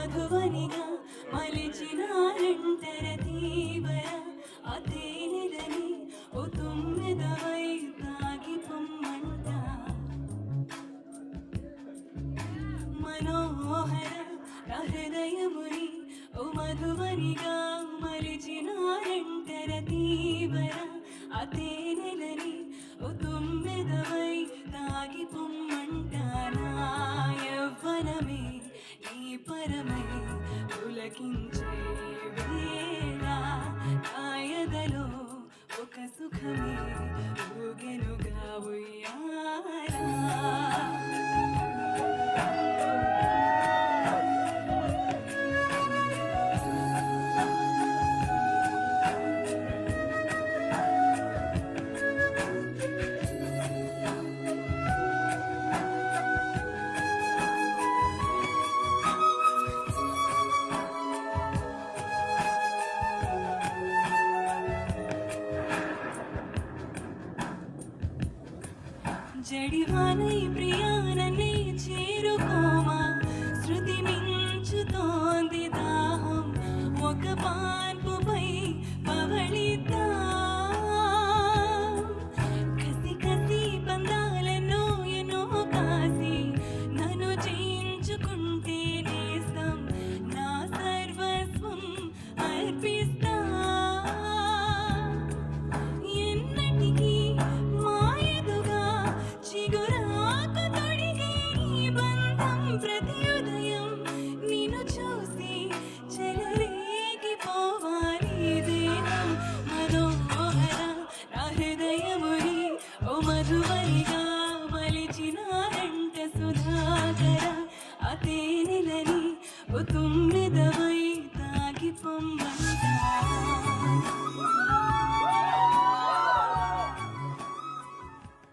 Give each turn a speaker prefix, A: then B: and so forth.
A: మధువనిగా మలిచినారంటర తీవర ఆ తేనెలని ఓ తుమ్మెదవై తాగి పొమ్మంట మనోహర నా హృదయముని ఓ మధువనిగా మలిచినారంటర తీవర ఆ తేనెలని ఓ తుమ్మెదవై తాగి పొమ్మంట నా యవ్వనమే ఈ పరమై పులకించే వేళ ఆయదలో ఒక సుఖమే ఊగెనుగా ఉయ్యాలా జడివానై ప్రియానని చేరుకోమా శృతి మించుతోంది దాహం ఒక పాన్పుపై పవళిద్దా కసి కసి బంధాలను ఎన్నో కాసి నన్ను చేయించుకుంటే నేస్తం నా సర్వస్వం అర్పిస్తా ఎన్నటికీ మాయదుగా చిగురాకు తొడిగే ఈ బంధం ప్రతి ఉదయం నిన్ను చూసి చెలరేగిపోవాలి దేహం మనోహర నా హృదయముని ఓ మధువనిగా మలిచినారంట సుధాకర ఆ తేనెలని ఓ తుమ్మెదవై తాగి పొమ్మ